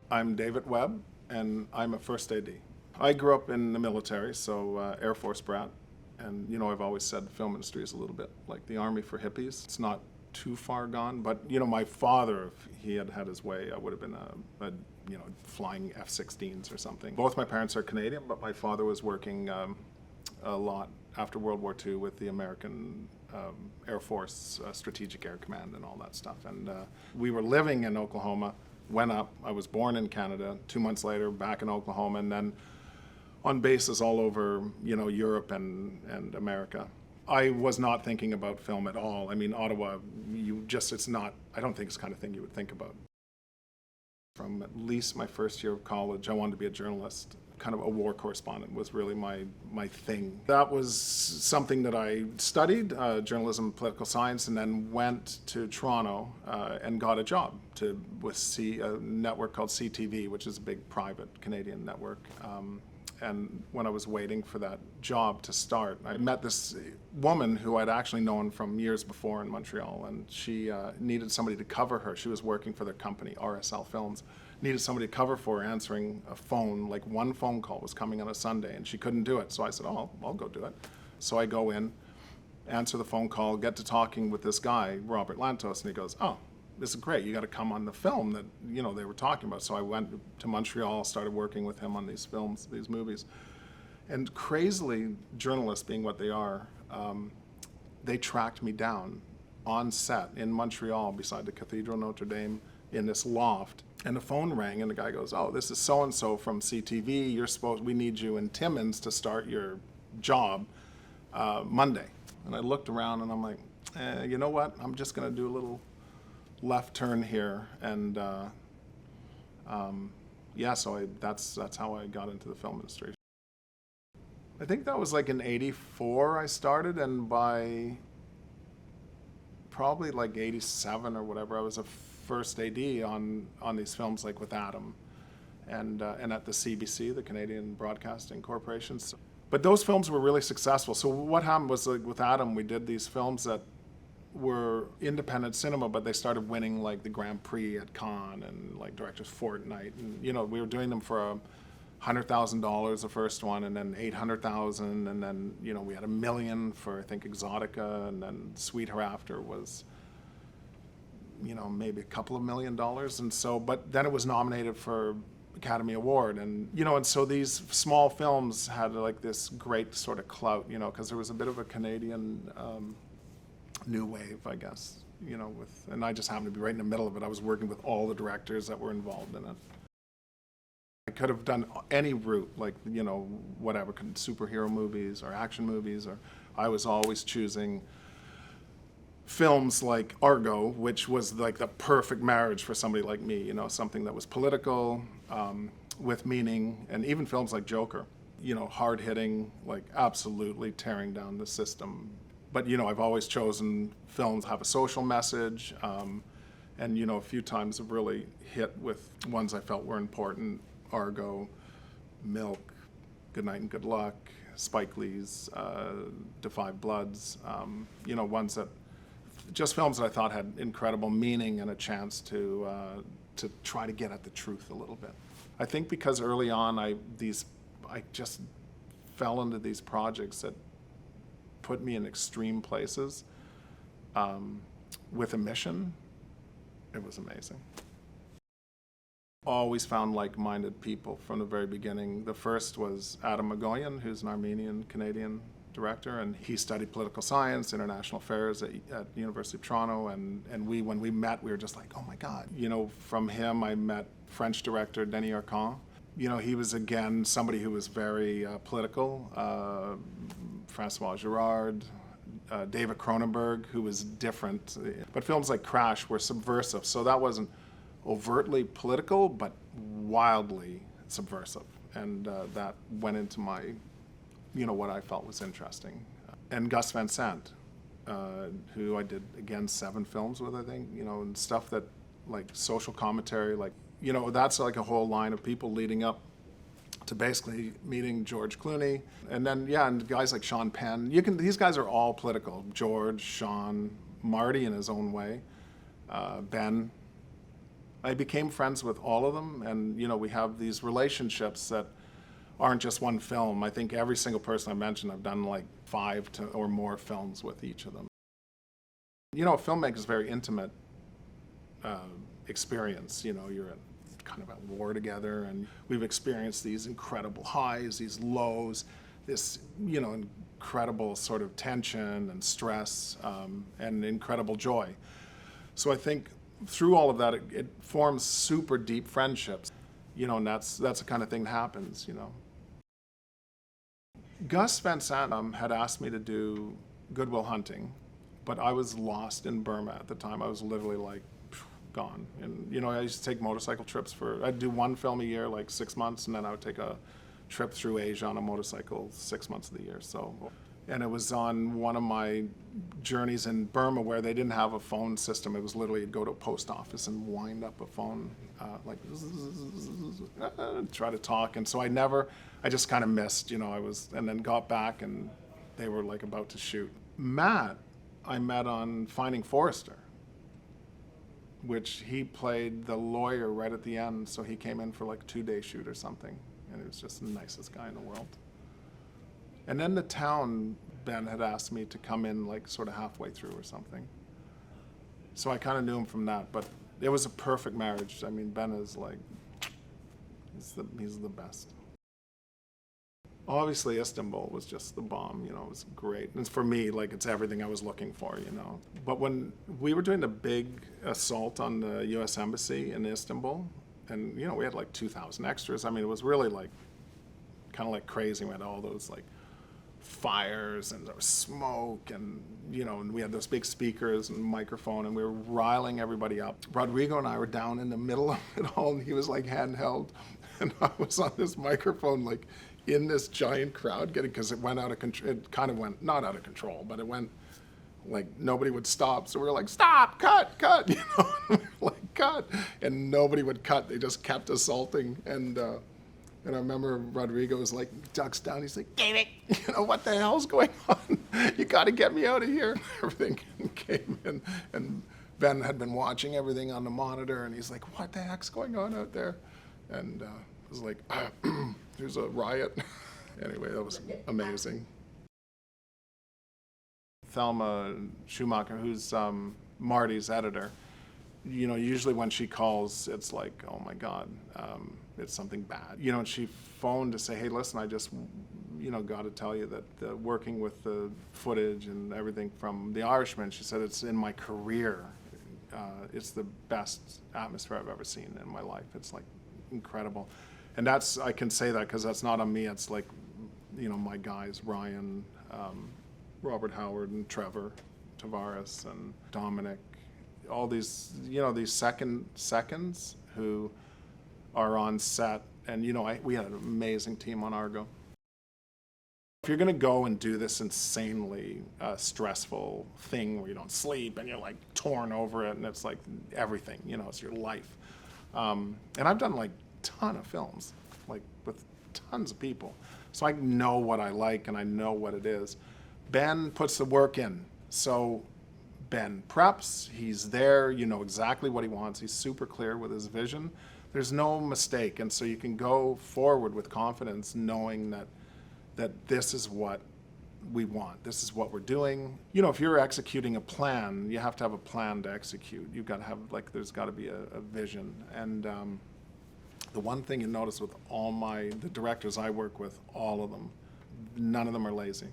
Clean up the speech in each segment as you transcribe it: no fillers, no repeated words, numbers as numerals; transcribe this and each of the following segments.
I'm David Webb, and I'm a first AD. I grew up in the military, so Air Force brat, and I've always said the film industry is a little bit like the Army for hippies. It's not too far gone, but my father, if he had had his way, I would have been a flying F-16s or something. Both my parents are Canadian, but my father was working a lot after World War II with the American Air Force Strategic Air Command and all that stuff. And we were living in Oklahoma, went up. I was born in Canada. 2 months later, back in Oklahoma, and then on bases all over, Europe and America. I was not thinking about film at all. I mean, Ottawa, it's not, I don't think it's the kind of thing you would think about. From at least my first year of college, I wanted to be a journalist. Kind of a war correspondent was really my thing. That was something that I studied, journalism, political science, and then went to Toronto and got a job with a network called CTV, which is a big private Canadian network. And when I was waiting for that job to start, I met this woman who I'd actually known from years before in Montreal, and she needed somebody to cover her. She was working for their company, RSL Films. Needed somebody to cover for her, answering a phone, like one phone call was coming on a Sunday, and she couldn't do it. So I said, oh, I'll go do it. So I go in, answer the phone call, get to talking with this guy, Robert Lantos, and he goes, oh, this is great. You got to come on the film that they were talking about. So I went to Montreal, started working with him on these films, these movies. And crazily, journalists being what they are, they tracked me down on set in Montreal beside the Cathedral Notre Dame in this loft. And the phone rang, and the guy goes, oh, this is so-and-so from CTV. We need you in Timmins to start your job Monday. And I looked around, and I'm like, you know what? I'm just going to do a little left turn here. And so that's how I got into the film industry. I think that was like in '84 I started, and by probably like '87 or whatever, I was a first AD on these films, like with Adam and at the CBC, the Canadian Broadcasting Corporation. But those films were really successful. So what happened was, like with Adam, we did these films that were independent cinema, but they started winning like the Grand Prix at Cannes and like Directors Fortnight. And we were doing them for $100,000 the first one, and then $800,000, and then we had $1 million for, I think, Exotica, and then Sweet Hereafter was maybe a couple of $1 million. And so, but then it was nominated for Academy Award, and and so these small films had like this great sort of clout, because there was a bit of a Canadian new wave, I guess, and I just happened to be right in the middle of it. I was working with all the directors that were involved in it. I could have done any route, like, whatever, superhero movies or action movies, or I was always choosing films like Argo, which was like the perfect marriage for somebody like me, something that was political, with meaning, and even films like Joker, hard-hitting, like absolutely tearing down the system. But, I've always chosen films that have a social message, and, a few times have really hit with ones I felt were important: Argo, Milk, Good Night and Good Luck, Spike Lee's Da 5 Bloods, ones that, just films that I thought had incredible meaning and a chance to try to get at the truth a little bit. I think because early on I just fell into these projects that put me in extreme places with a mission. It was amazing. Always found like-minded people from the very beginning. The first was Adam Magoyan, who's an Armenian-Canadian director, and he studied political science, international affairs at the University of Toronto, and when we met, we were just like, oh my God. From him, I met French director Denis Arcand. He was, again, somebody who was very political. Francois Girard, David Cronenberg, who was different. But films like Crash were subversive, so that wasn't overtly political, but wildly subversive. And that went into my what I felt was interesting. And Gus Van Sant, who I did, again, 7 films with, I think, and stuff that, like, social commentary, like, that's like a whole line of people leading up to basically meeting George Clooney. And then, and guys like Sean Penn. These guys are all political. George, Sean, Marty in his own way, Ben, I became friends with all of them, and we have these relationships that aren't just one film. I think every single person I mentioned, I've done like 5 or more films with each of them. Filmmaking is a very intimate experience. You're kind of at war together, and we've experienced these incredible highs, these lows, this incredible sort of tension and stress, and incredible joy. So I think through all of that, it forms super deep friendships, and that's the kind of thing that happens. Gus Van Sant had asked me to do Good Will Hunting, but I was lost in Burma at the time. I was literally like gone. And I used to take motorcycle trips I'd do one film a year, like 6 months, and then I would take a trip through Asia on a motorcycle 6 months of the year. And it was on one of my journeys in Burma where they didn't have a phone system. It was literally you'd go to a post office and wind up a phone, try to talk. And so I just kind of missed, and then got back and they were like about to shoot. Matt, I met on Finding Forrester, which he played the lawyer right at the end. So he came in for like a 2-day shoot or something. And he was just the nicest guy in the world. And then the town, Ben had asked me to come in like sort of halfway through or something. So I kind of knew him from that, but it was a perfect marriage. I mean, Ben is like, he's the best. Obviously, Istanbul was just the bomb, it was great. And for me, like, it's everything I was looking for, But when we were doing the big assault on the U.S. Embassy in Istanbul, and, we had like 2,000 extras. I mean, it was really like, kind of like crazy. We had all those like fires and there was smoke and, and we had those big speakers and microphone and we were riling everybody up. Rodrigo and I were down in the middle of it all and he was like handheld and I was on this microphone like in this giant crowd because it went out of control. It kind of went, not out of control, but it went like nobody would stop. So we were like, stop, cut, and we were like, cut. And nobody would cut. They just kept assaulting. And I remember Rodrigo was like, ducks down. He's like, David, what the hell's going on? You got to get me out of here. Everything came in. And Ben had been watching everything on the monitor. And he's like, what the heck's going on out there? And it was like, there's a riot. Anyway, that was amazing. Thelma Schumacher, who's Marty's editor, usually when she calls, it's like, oh my God, it's something bad. And she phoned to say, hey, listen, I just, got to tell you that working with the footage and everything from The Irishman, she said, it's in my career. It's the best atmosphere I've ever seen in my life. It's like incredible. And I can say that because that's not on me. It's like, my guys, Ryan, Robert Howard and Trevor Tavares and Dominic, all these, these seconds who are on set. And, we had an amazing team on Argo. If you're going to go and do this insanely stressful thing where you don't sleep and you're like torn over it and it's like everything, it's your life. And I've done like a ton of films, like with tons of people. So I know what I like and I know what it is. Ben puts the work in. So Ben preps, he's there, you know exactly what he wants. He's super clear with his vision. There's no mistake. And so you can go forward with confidence knowing that this is what we want. This is what we're doing. If you're executing a plan, you have to have a plan to execute. You've got to have, there's got to be a vision. And the one thing you notice with the directors I work with, all of them, none of them are lazy.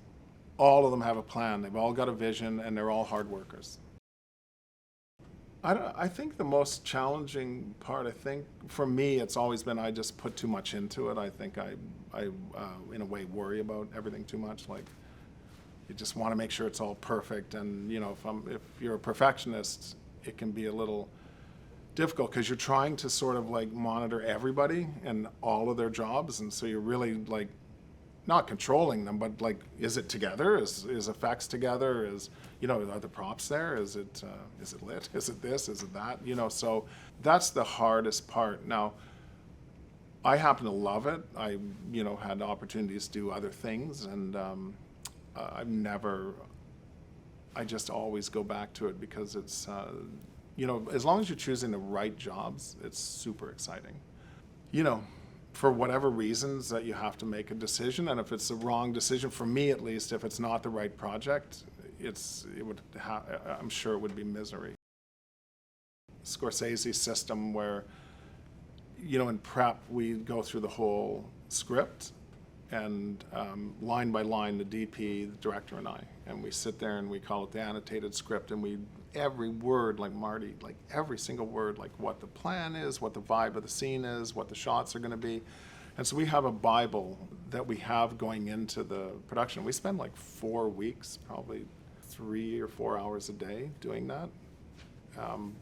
All of them have a plan. They've all got a vision, and they're all hard workers. I think the most challenging part, for me, it's always been I just put too much into it. I think I in a way, worry about everything too much. Like, you just want to make sure it's all perfect. And, if you're a perfectionist, it can be a little difficult because you're trying to sort of monitor everybody and all of their jobs. And so you're really not controlling them, but is it together? Is effects together? Are the props there? Is it lit? Is it this? Is it that? So that's the hardest part. Now, I happen to love it. I, had opportunities to do other things, and I just always go back to it because it's You know, as long as you're choosing the right jobs, it's super exciting. You know, for whatever reasons that you have to make a decision, and if it's the wrong decision, for me at least, if it's not the right project, I'm sure it would be misery. Scorsese's system where, you know, in prep, we go through the whole script and line by line, the DP, the director, and I, and we sit there and we call it the annotated script, and every word, like Marty, like every single word, like what the plan is, what the vibe of the scene is, what the shots are going to be. And so we have a Bible that we have going into the production. We spend like 4 weeks, probably 3 or 4 hours a day doing that.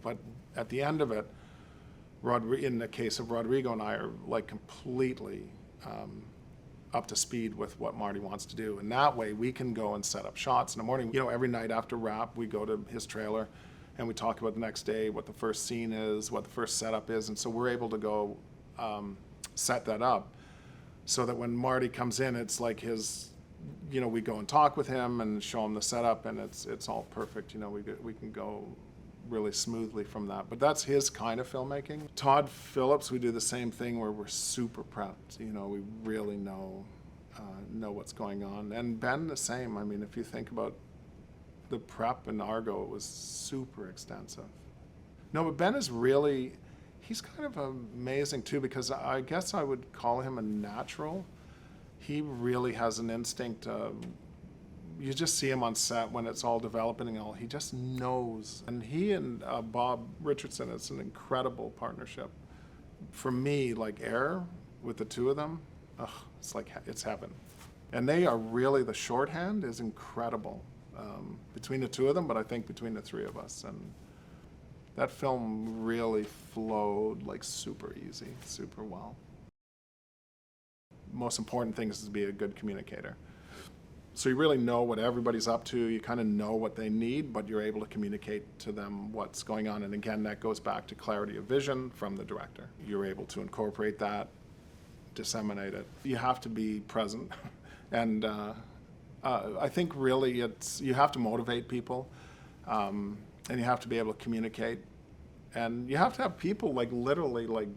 But at the end of it, in the case of Rodrigo and I are like completely up to speed with what Marty wants to do. And that way we can go and set up shots in the morning. You know, every night after wrap, we go to his trailer and we talk about the next day, what the first scene is, what the first setup is. And so we're able to go set that up so that when Marty comes in, it's like his, you know, we go and talk with him and show him the setup, and it's all perfect. You know, we can go really smoothly from that. But that's his kind of filmmaking. Todd Phillips, we do the same thing where we're super prepped. You know, we really know what's going on. And Ben, the same. I mean, if you think about the prep in Argo, it was super extensive. No, but Ben is really, he's kind of amazing too, because I guess I would call him a natural. He really has an instinct. You just see him on set when it's all developing and all. He just knows. And he and Bob Richardson, it's an incredible partnership. For me, like Air, with the two of them, it's like, it's heaven. And they are really, the shorthand is incredible between the two of them, but I think between the three of us. And that film really flowed like super easy, super well. Most important thing is to be a good communicator. So you really know what everybody's up to, you kind of know what they need, but you're able to communicate to them what's going on. And again, that goes back to clarity of vision from the director. You're able to incorporate that, disseminate it. You have to be present. And I think really you have to motivate people, and you have to be able to communicate. And you have to have people like literally like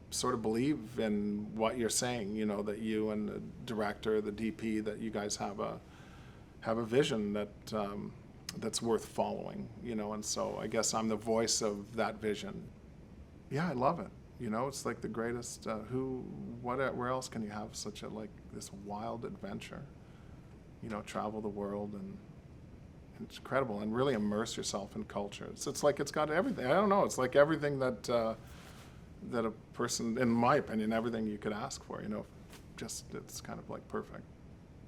sort of believe in what you're saying, you know, that you and the director, the DP, that you guys have a vision that that's worth following, you know. And so I guess I'm the voice of that vision. Yeah, I love it. You know, it's like the greatest. Where else can you have such a like this wild adventure? You know, travel the world, and it's incredible, and really immerse yourself in culture. It's like it's got everything. I don't know. It's like everything that a person, in my opinion, everything you could ask for. You know, just it's kind of like perfect.